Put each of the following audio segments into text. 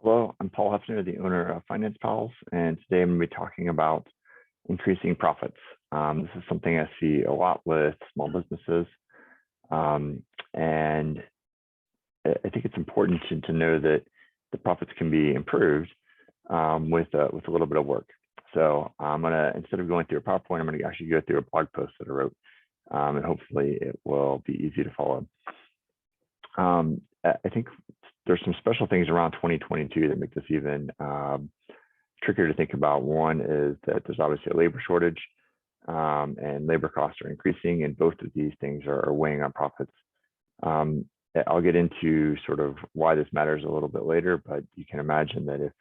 Hello, I'm Paul Hefner, the owner of Finance Pals, and today I'm going to be talking about increasing profits. This is something I see a lot with small businesses, and I think it's important to know that the profits can be improved with a little bit of work. So I'm gonna, instead of going through a PowerPoint, I'm gonna actually go through a blog post that I wrote, and hopefully it will be easy to follow. I think there's some special things around 2022 that make this even trickier to think about. One is that there's obviously a labor shortage, and labor costs are increasing, and both of these things are weighing on profits. I'll get into sort of why this matters a little bit later, but you can imagine that if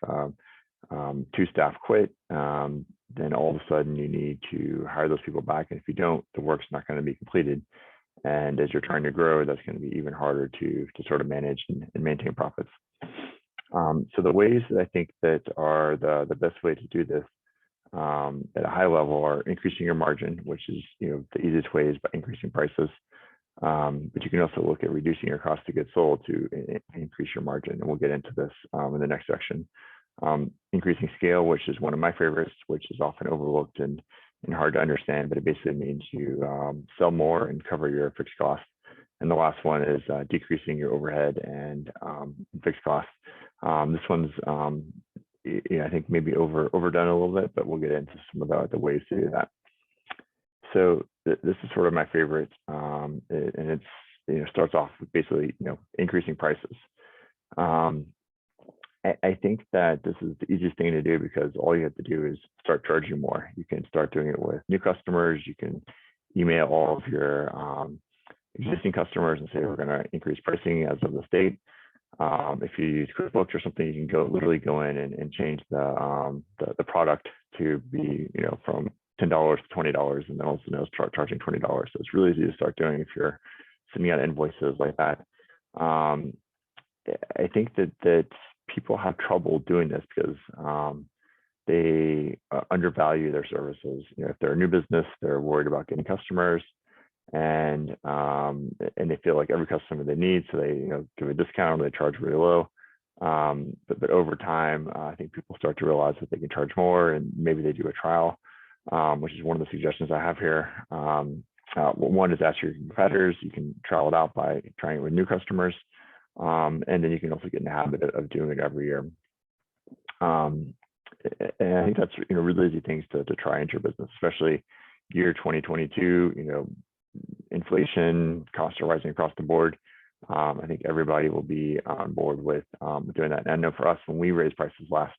two staff quit, then all of a sudden you need to hire those people back, and if you don't, the work's not going to be completed. And as you're trying to grow, that's going to be even harder to sort of manage and maintain profits. So the ways that I think that are the best way to do this at a high level are increasing your margin, which is the easiest way is by increasing prices. But you can also look at reducing your cost of goods sold to increase your margin, and we'll get into this in the next section. Increasing scale, which is one of my favorites, which is often overlooked and hard to understand, but it basically means you sell more and cover your fixed costs. And the last one is decreasing your overhead and fixed costs. This one's, I think maybe overdone a little bit, but we'll get into some of the ways to do that. So this is sort of my favorite, and it's starts off with basically increasing prices. I think that this is the easiest thing to do because all you have to do is start charging more. You can start doing it with new customers. You can email all of your existing customers and say, we're going to increase pricing as of the state. If you use QuickBooks or something, you can literally go in and change the product to be, from $10 to $20, and then also start charging $20. So it's really easy to start doing if you're sending out invoices like that. I think that people have trouble doing this because they undervalue their services. If they're a new business, they're worried about getting customers, and they feel like every customer they need, so they give a discount or they charge really low. But over time, I think people start to realize that they can charge more, and maybe they do a trial, which is one of the suggestions I have here. One is ask your competitors. You can trial it out by trying it with new customers. And then you can also get in the habit of doing it every year. And I think that's really easy things to try into your business, especially year 2022. Inflation, costs are rising across the board. I think everybody will be on board with doing that. And I know for us, when we raised prices last,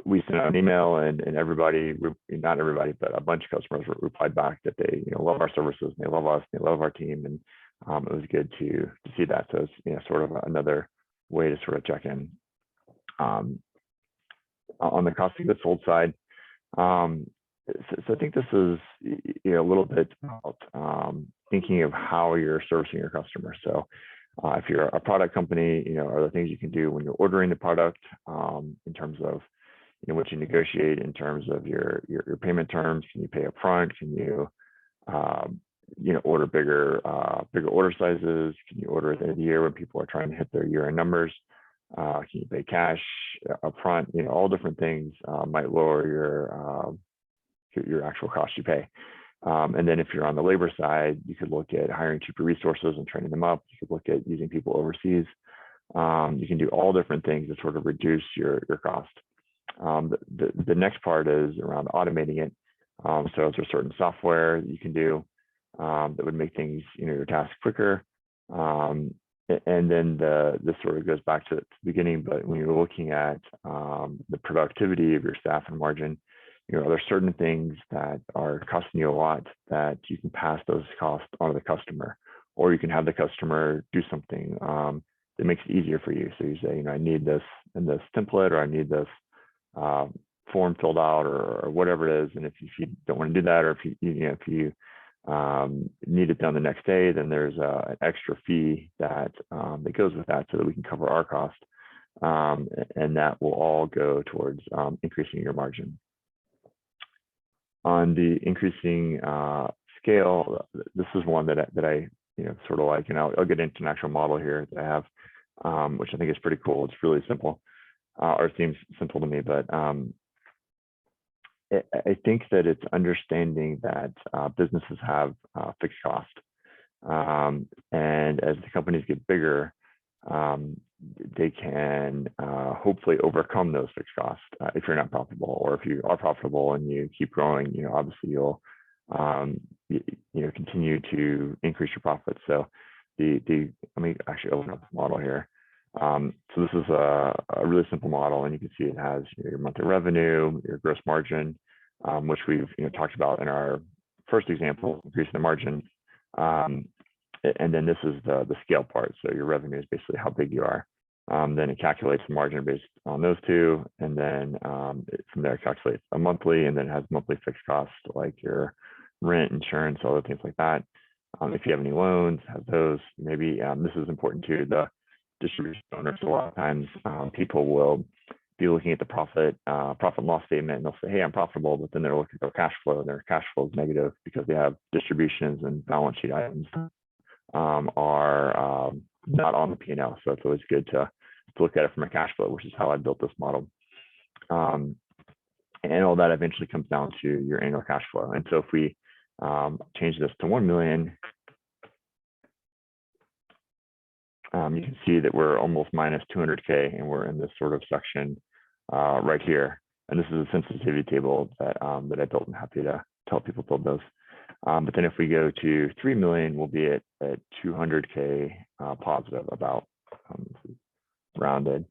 we sent out an email, and everybody, not everybody, but a bunch of customers replied back that they love our services, and they love us, and they love our team, and it was good to see that. So it's sort of another way to sort of check in. On the cost of goods sold side, so I think this is a little bit about thinking of how you're servicing your customers. So if you're a product company, are there things you can do when you're ordering the product in terms of what you negotiate in terms of your payment terms? Can you pay upfront? Can you order bigger order sizes? Can you order at the end of the year when people are trying to hit their year-end numbers? Can you pay cash upfront? All different things might lower your actual cost you pay. And then if you're on the labor side, you could look at hiring cheaper resources and training them up. You could look at using people overseas. You can do all different things to sort of reduce your cost. The next part is around automating it. So there's certain software that you can do that would make things, your tasks quicker. And then this sort of goes back to the beginning, but when you're looking at the productivity of your staff and margin, are there certain things that are costing you a lot that you can pass those costs on to the customer, or you can have the customer do something that makes it easier for you. So you say, I need this in this template, or I need this form filled out, or whatever it is. And if you don't want to do that, or if you need it done the next day, then there's an extra fee that goes with that, so that we can cover our cost, and that will all go towards increasing your margin. On the increasing scale, this is one that I sort of like, and I'll get into an actual model here that I have. which I think is pretty cool. It's really simple, or it seems simple to me, but I think that it's understanding that businesses have fixed cost. And as the companies get bigger, they can hopefully overcome those fixed costs if you're not profitable, or if you are profitable and you keep growing, obviously you'll continue to increase your profits. So let me actually open up the model here. So this is a really simple model, and you can see it has your monthly revenue, your gross margin, which we've talked about in our first example, increasing the margin. And then this is the scale part. So your revenue is basically how big you are. Then it calculates the margin based on those two. And then from there, it calculates a monthly, and then it has monthly fixed costs like your rent, insurance, other things like that. If you have any loans, have those. Maybe this is important too, the distribution owners. A lot of times people will be looking at the profit and loss statement, and they'll say, hey, I'm profitable, but then they're looking at their cash flow, and their cash flow is negative because they have distributions and balance sheet items are not on the P&L. So it's always good to look at it from a cash flow, which is how I built this model. And all that eventually comes down to your annual cash flow. And so if we change this to 1 million, you can see that we're almost minus 200K, and we're in this sort of section right here. And this is a sensitivity table that I built. I'm happy to help people build those. But then if we go to 3 million, we'll be at 200K positive, about this is rounded.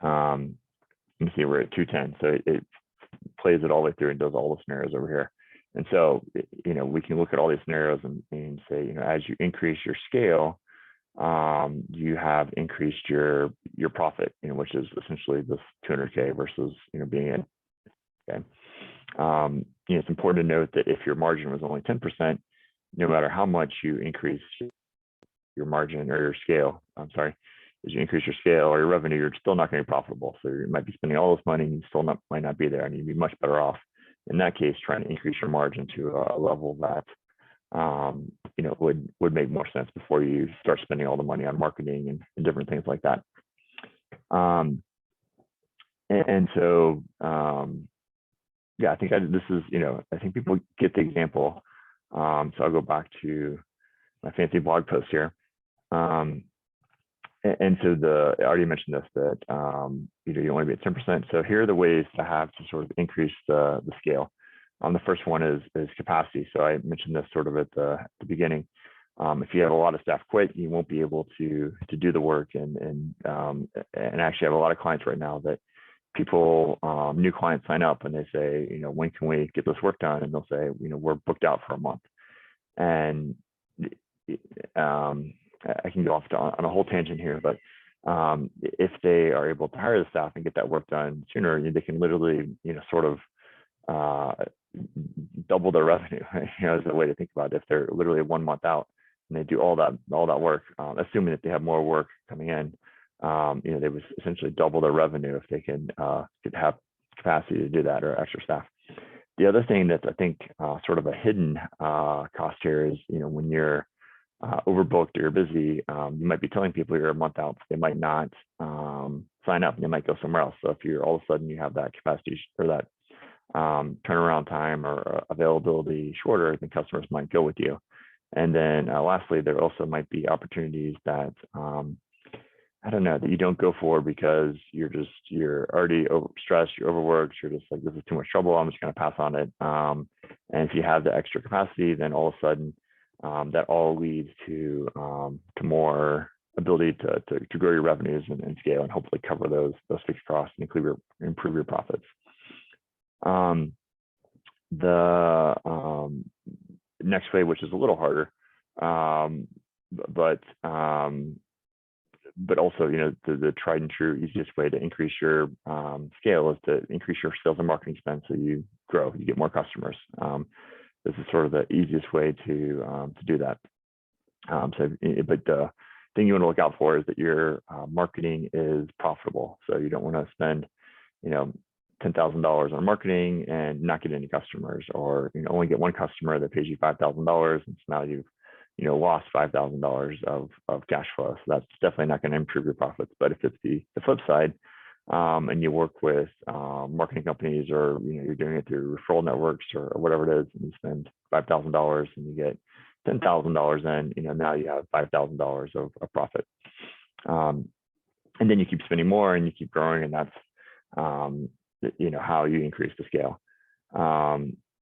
You can see we're at 210. So it plays it all the way through and does all the scenarios over here. And so, we can look at all these scenarios and say, as you increase your scale, you have increased your profit, which is essentially this 200K versus, being at, okay. It's important to note that if your margin was only 10%, no matter how much you increase your margin or your scale, as you increase your scale or your revenue, you're still not going to be profitable. So you might be spending all this money and you still might not be there, and you'd be much better off in that case trying to increase your margin to a level that would make more sense before you start spending all the money on marketing and different things like that. So yeah, I think this is, I think people get the example. So I'll go back to my fancy blog post here. And so I already mentioned this, that you want to be at 10%. So here are the ways to sort of increase the scale. The first one is capacity. So I mentioned this sort of at the beginning. If you have a lot of staff quit, you won't be able to do the work. And actually, I have a lot of clients right now that people, new clients sign up and they say, when can we get this work done? And they'll say, we're booked out for a month. And I can go off on a whole tangent here, but if they are able to hire the staff and get that work done sooner, they can literally, sort of double their revenue. Is a way to think about it. If they're literally 1 month out and they do all that work, assuming that they have more work coming in, they would essentially double their revenue if they could have capacity to do that, or extra staff. The other thing that's, I think, sort of a hidden cost here is, when you're overbooked or you're busy, you might be telling people you're a month out, but they might not sign up, and they might go somewhere else. So if you're all of a sudden you have that capacity or that turnaround time or availability shorter, then customers might go with you. And then lastly, there also might be opportunities that that you don't go for because you're already overstressed, you're overworked, you're just like, this is too much trouble, I'm just going to pass on it. And if you have the extra capacity, then all of a sudden that all leads to more ability to grow your revenues and scale, and hopefully cover those fixed costs and improve your profits. The next way, which is a little harder, but also, the tried and true easiest way to increase your scale is to increase your sales and marketing spend, so you grow, you get more customers. This is sort of the easiest way to do that. But the thing you want to look out for is that your marketing is profitable. So you don't want to spend, $10,000 on marketing and not get any customers, or only get one customer that pays you $5,000, and so now you've lost $5,000 of cash flow. So that's definitely not going to improve your profits. But if it's the flip side, and you work with marketing companies, or you're doing it through referral networks or whatever it is, and you spend $5,000 and you get $10,000 in, now you have $5,000 of profit. And then you keep spending more and you keep growing, and that's how you increase the scale.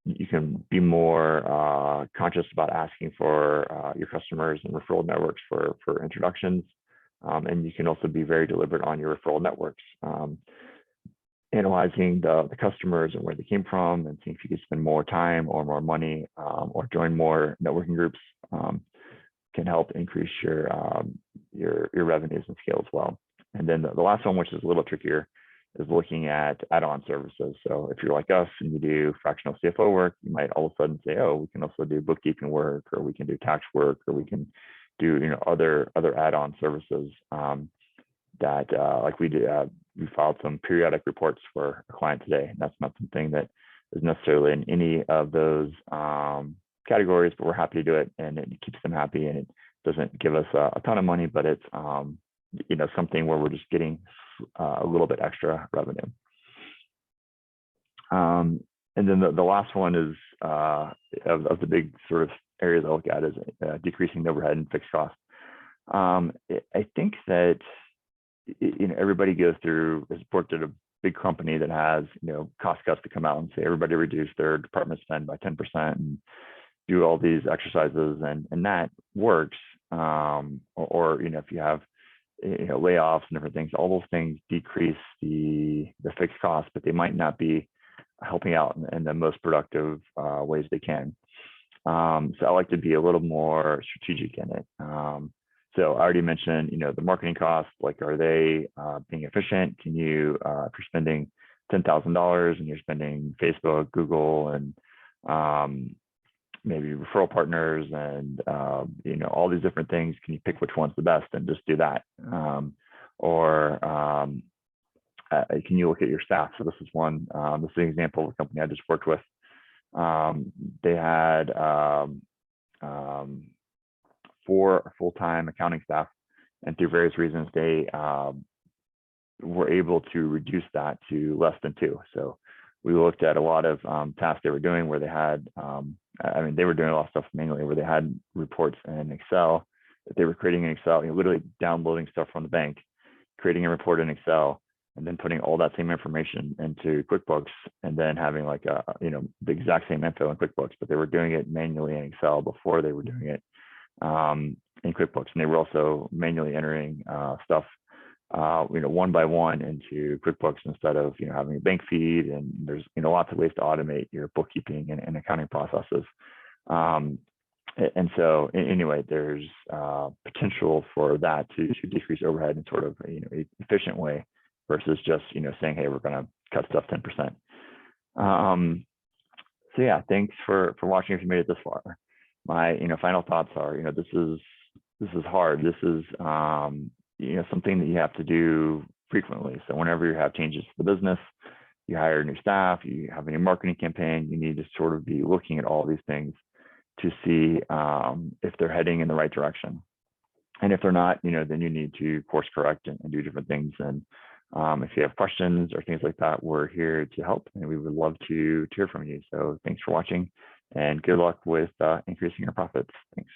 You can be more conscious about asking for your customers and referral networks for introductions. And you can also be very deliberate on your referral networks, analyzing the customers and where they came from, and seeing if you can spend more time or more money, or join more networking groups, can help increase your revenues and scale as well. And then the last one, which is a little trickier, is looking at add-on services. So if you're like us and you do fractional CFO work, you might all of a sudden say, oh, we can also do bookkeeping work, or we can do tax work, or we can do other add-on services, that like we did. We filed some periodic reports for a client today, and that's not something that is necessarily in any of those categories, but we're happy to do it, and it keeps them happy, and it doesn't give us a ton of money, but it's something where we're just getting a little bit extra revenue. And then the last one is of the big sort of areas I look at is decreasing overhead and fixed costs. I think that everybody goes through, has worked at a big company that has cost cuts to come out and say everybody reduce their department spend by 10% and do all these exercises, and that works. Or if you have layoffs and different things, all those things decrease the fixed costs, but they might not be helping out in the most productive ways they can. So I like to be a little more strategic in it. So I already mentioned, the marketing costs, like, are they being efficient? Can you, if you're spending $10,000 and you're spending Facebook, Google, and maybe referral partners and, all these different things, can you pick which one's the best and just do that? Or can you look at your staff? So this is one, this is an example of a company I just worked with. They had 4 full-time accounting staff, and through various reasons, they were able to reduce that to less than 2. So we looked at a lot of tasks they were doing where they had, they were doing a lot of stuff manually, where they had reports in Excel that they were creating in Excel, literally downloading stuff from the bank, creating a report in Excel, and then putting all that same information into QuickBooks, and then having like the exact same info in QuickBooks, but they were doing it manually in Excel before they were doing it in QuickBooks. And they were also manually entering stuff one by one into QuickBooks instead of having a bank feed. And there's lots of ways to automate your bookkeeping and accounting processes. And so anyway, there's potential for that to decrease overhead in sort of an efficient way versus just saying, hey, we're going to cut stuff 10%. So yeah, thanks for watching if you made it this far. My final thoughts are, this is hard. This is something that you have to do frequently. So whenever you have changes to the business, you hire new staff, you have a new marketing campaign, you need to sort of be looking at all these things to see if they're heading in the right direction. And if they're not, then you need to course correct and do different things. And if you have questions or things like that, we're here to help, and we would love to hear from you. So thanks for watching, and good luck with increasing your profits. Thanks.